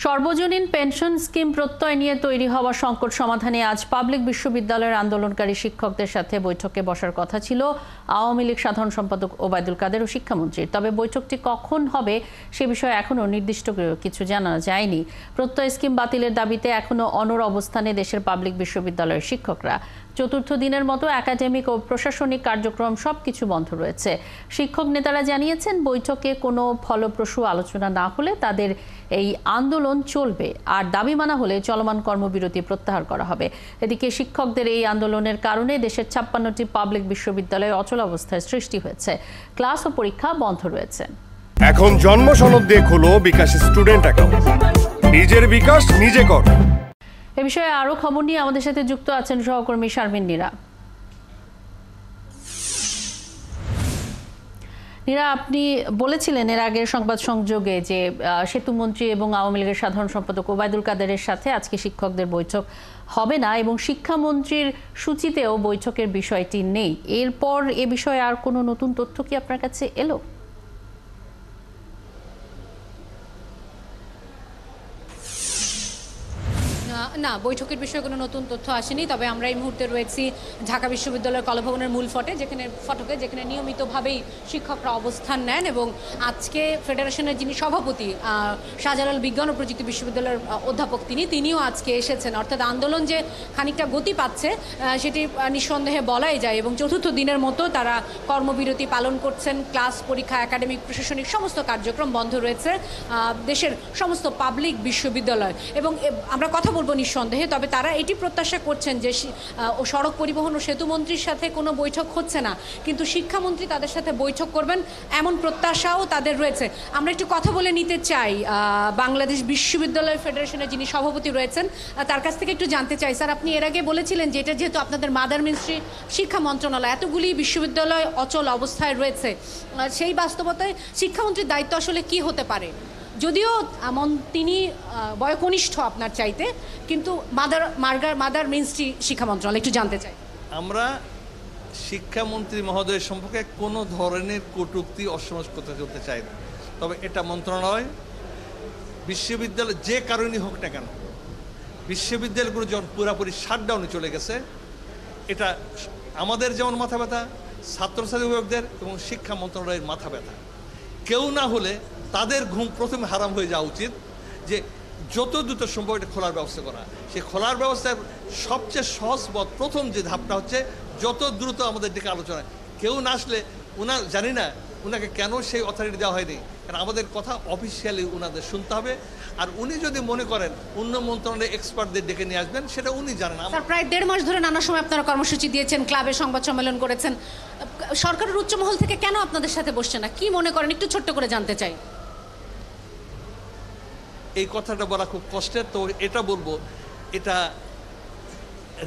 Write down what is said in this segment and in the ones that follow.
সর্বজনীন pension scheme প্রত্যয় নিয়ে তৈরি হওয়া সংকট সমাধানে আজ পাবলিক বিশ্ববিদ্যালয়ের আন্দোলনকারী শিক্ষকদের সাথে বৈঠকে বসার কথা ছিল আওয়ামী লীগ সাধারণ সম্পাদক ওবায়দুল কাদের ও শিক্ষামন্ত্রীর। তবে বৈঠকটি কখন হবে সে বিষয়ে এখনও নির্দিষ্ট কিছু জানা যায়নি। প্রত্যয় স্কিম বাতিলের দাবিতে এখনও অনড় অবস্থানে দেশের পাবলিক বিশ্ববিদ্যালয়ের শিক্ষকরা। চতুর্থ দিনের মতো একাডেমিক ও প্রশাসনিক কার্যক্রম সবকিছু বন্ধ রয়েছে। শিক্ষক নেতারা জানিয়েছেন, বৈঠকে কোনো ফলপ্রসূ আলোচনা না হলে তাদের এই আন্দোলন চলবে, আর দাবি মানা হলে চলমান কর্মবিরতি প্রত্যাহার করা হবে। এদিকে শিক্ষকদের এই আন্দোলনের কারণে দেশের 56টি পাবলিক বিশ্ববিদ্যালয়ে অচল অবস্থার সৃষ্টি হয়েছে। ক্লাস ও পরীক্ষা বন্ধ রয়েছে। এখন জন্ম সনদ দিয়ে খোলো বিকাশ স্টুডেন্ট অ্যাকাউন্ট। নিজের বিকাশ নিজে কর। এ বিষয়ে আরো খবর নিয়ে আমাদের সাথে যুক্ত আছেন সহকর্মী শারমিন নীরা। নীরা, আপনি বলেছিলেন এর আগের সংবাদ সংযোগে যে সেতুমন্ত্রী এবং আওয়ামী লীগের সাধারণ সম্পাদক ওবায়দুল কাদেরের সাথে আজকে শিক্ষকদের বৈঠক হবে না এবং শিক্ষামন্ত্রীর সূচিতেও বৈঠকের বিষয়টি নেই। এরপর এ বিষয়ে আর কোনো নতুন তথ্য কি আপনার কাছে এলো? না, বৈঠকের বিষয়ে কোনো নতুন তথ্য আসেনি। তবে আমরা এই মুহূর্তে রয়েছি ঢাকা বিশ্ববিদ্যালয়ের কলাভবনের মূল ফটকে, যেখানে নিয়মিতভাবেই শিক্ষকরা অবস্থান নেন এবং আজকে ফেডারেশনের যিনি সভাপতি শাহজালাল বিজ্ঞান ও প্রযুক্তি বিশ্ববিদ্যালয়ের অধ্যাপক তিনিও আজকে এসেছেন। অর্থাৎ আন্দোলন যে খানিকটা গতি পাচ্ছে সেটি নিঃসন্দেহে বলাই যায় এবং চতুর্থ দিনের মতো তারা কর্মবিরতি পালন করছেন। ক্লাস, পরীক্ষা, একাডেমিক, প্রশাসনিক সমস্ত কার্যক্রম বন্ধ রয়েছে দেশের সমস্ত পাবলিক বিশ্ববিদ্যালয়। এবং আমরা কথা বলবো নিঃসন্দেহে, তবে তারা এটি প্রত্যাশা করছেন যে সড়ক পরিবহন ও সেতুমন্ত্রীর সাথে কোনো বৈঠক হচ্ছে না, কিন্তু শিক্ষামন্ত্রী তাদের সাথে বৈঠক করবেন এমন প্রত্যাশাও তাদের রয়েছে। আমরা একটু কথা বলে নিতে চাই বাংলাদেশ বিশ্ববিদ্যালয় ফেডারেশনের যিনি সভাপতি রয়েছেন তার কাছ থেকে একটু জানতে চাই। স্যার, আপনি এর আগে বলেছিলেন যে এটা যেহেতু আপনাদের মাদার মিনিস্ট্রি শিক্ষা মন্ত্রণালয়, এতগুলি বিশ্ববিদ্যালয় অচল অবস্থায় রয়েছে, সেই বাস্তবতায় শিক্ষামন্ত্রীর দায়িত্ব আসলে কি হতে পারে? যদিও তিনি বয়োকনিষ্ঠ আপনার চাইতে, কিন্তু মাদার মিনিস্ট্রি শিক্ষা মন্ত্রণালয়, একটু জানতে চাই। আমরা শিক্ষামন্ত্রী মহোদয়ের সম্পর্কে কোনো ধরনের কটূক্তি অসমাজকতা করতে চাই না। তবে এটা মন্ত্রণালয়, বিশ্ববিদ্যালয় যে কারণেই হোক না কেন, বিশ্ববিদ্যালয়গুলো যখন পুরোপুরি শাটডাউনে চলে গেছে, এটা আমাদের যেমন মাথা ব্যথা, ছাত্রছাত্রী অভিভাবকদের এবং শিক্ষা মন্ত্রণালয়ের মাথা ব্যথা। কেউ না হলে তাদের ঘুম প্রথমে হারাম হয়ে যাওয়া উচিত যে যত দ্রুত সম্ভব এটা খোলার ব্যবস্থা করা। সেই খোলার ব্যবস্থার সবচেয়ে সহজ পথ, প্রথম যে ধাপটা হচ্ছে যত দ্রুত আমাদের দিকে আলোচনা। কেউ না আসলে জানি না ওনাকে কেন সেই অথরিটি দেওয়া হয়নি, কারণ আমাদের কথা অফিসিয়ালি ওনাদের শুনতে হবে। আর উনি যদি মনে করেন অন্য মন্ত্রণালয়ের এক্সপার্টদের ডেকে নিয়ে আসবেন, সেটা উনি জানেন। প্রায় 1.5 মাস ধরে নানা সময় আপনারা কর্মসূচি দিয়েছেন, ক্লাবে সংবাদ সম্মেলন করেছেন, সরকারের উচ্চমহল থেকে কেন আপনাদের সাথে বসছে না? কি মনে করেন, একটু ছোট্ট করে জানতে চাই। এই কথাটা বলা খুব কষ্টের, তো এটা বলবো, এটা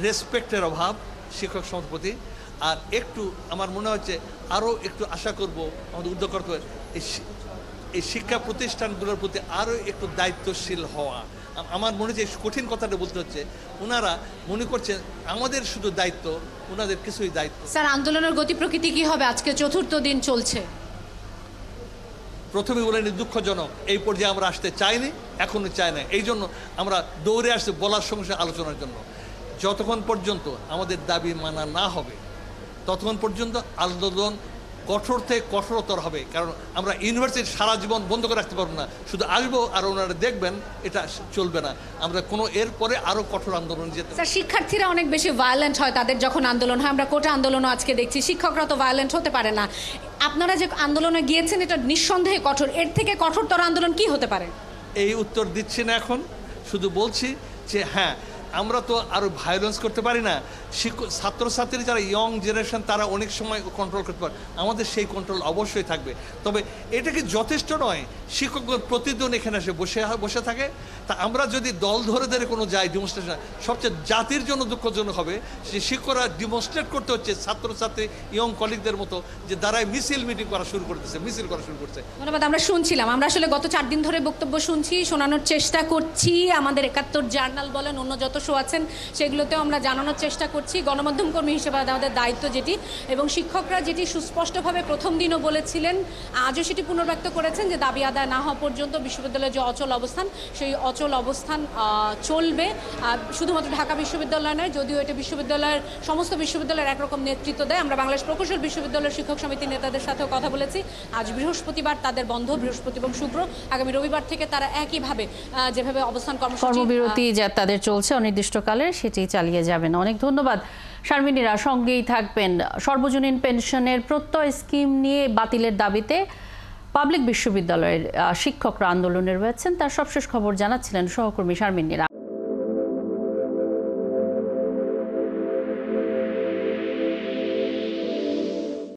রেসপেক্টের অভাব শিক্ষক সমাজের প্রতি। আর একটু আমার মনে হচ্ছে আরও একটু আশা করব আমাদের উদ্যোগ করতে হবে এই শিক্ষা প্রতিষ্ঠানগুলোর প্রতি আরও একটু দায়িত্বশীল হওয়া। আমার মনে হচ্ছে কঠিন কথাটা বলতে হচ্ছে, ওনারা মনে করছেন আমাদের শুধু দায়িত্ব, ওনাদের কিছুই দায়িত্ব। স্যার, আন্দোলনের গতি প্রকৃতি কি হবে? আজকে চতুর্থ দিন চলছে। প্রথমে বলেন দুঃখজনক, এই পর্যায়ে আমরা আসতে চাইনি, এখনো চাই না। এই জন্য আমরা দৌড়ে আসতে বলার সঙ্গে আলোচনার জন্য। যতক্ষণ পর্যন্ত আমাদের দাবি মানা না হবে ততক্ষণ পর্যন্ত আন্দোলন কঠোর থেকে কঠোরতর হবে। কারণ আমরা ইউনিভার্সিটি সারা জীবন বন্ধ করে রাখতে পারবো না, শুধু আসবো আর ওনারা দেখবেন, এটা চলবে না। আমরা কোনো এরপরে আরও কঠোর আন্দোলন যেতে। স্যার, শিক্ষার্থীরা অনেক বেশি ভায়োলেন্ট হয় তাদের যখন আন্দোলন হয়। আমরা কোটা আন্দোলনও আজকে দেখছি, শিক্ষকরা তো ভায়োলেন্ট হতে পারে না। আপনারা যে আন্দোলনে গিয়েছেন এটা নিঃসন্দেহে কঠোর, এর থেকে কঠোরতর আন্দোলন কি হতে পারে? এই উত্তর দিচ্ছি না এখন, শুধু বলছি যে হ্যাঁ, আমরা তো আরও ভায়োলেন্স করতে পারি না। ছাত্রছাত্রী যারা ইয়ং জেনারেশন, তারা অনেক সময় কন্ট্রোল করতে পারে, আমাদের সেই কন্ট্রোল অবশ্যই থাকবে। তবে এটা কি যথেষ্ট নয়? শিক্ষকগণ প্রতিদিন এখানে এসে বসে থাকে, তা আমরা যদি দল ধরে ধরে কোনো যাই ডেমনস্ট্রেশন, সবচেয়ে জাতির জন্য দুঃখজনক হবে যে শিক্ষকরা ডিমনস্ট্রেট করতে হচ্ছে ছাত্রছাত্রী ইয়ং কলিগদের মতো, যে দ্বারাই মিছিল করা শুরু করছে। ধন্যবাদ। আমরা শুনছিলাম, আমরা আসলে গত 4 দিন ধরে বক্তব্য শুনছি, শোনানোর চেষ্টা করছি। আমাদের 71 জার্নাল বলেন, অন্য যত সদস্য আছেন সেগুলোতেও আমরা জানানোর চেষ্টা করছি। গণমাধ্যম কর্মী হিসেবে আমাদের দায়িত্ব যেটি, এবং শিক্ষকরা যেটি সুস্পষ্টভাবে প্রথম দিনও বলেছিলেন, আজও সেটি পুনর্ব্যক্ত করেছেন যে দাবি আদায় না হওয়া পর্যন্ত বিশ্ববিদ্যালয়ের যে অচল অবস্থান, সেই অচল অবস্থান চলবে। শুধুমাত্র ঢাকা বিশ্ববিদ্যালয় নয়, যদিও এটা বিশ্ববিদ্যালয়ের সমস্ত বিশ্ববিদ্যালয়ের একরকম নেতৃত্ব দেয়। আমরা বাংলাদেশ প্রকৌশল বিশ্ববিদ্যালয়ের শিক্ষক সমিতির নেতাদের সাথেও কথা বলেছি। আজ বৃহস্পতিবার তাদের বন্ধ, বৃহস্পতি এবং শুক্র। আগামী রবিবার থেকে তারা একইভাবে যেভাবে অবস্থান কর্মবিরতি যা তাদের চলছে অনির্দিষ্টকালের, সেটি চালিয়ে যাবেন। অনেক ধন্যবাদ শারমিনীরা, সঙ্গেই থাকবেন। সর্বজনীন পেনশনের প্রত্যয় স্কিম নিয়ে বাতিলের দাবিতে পাবলিক বিশ্ববিদ্যালয়ের শিক্ষকরা আন্দোলনে রয়েছেন, তার সবশেষ খবর জানাচ্ছিলেন সহকর্মী শারমিনীরা।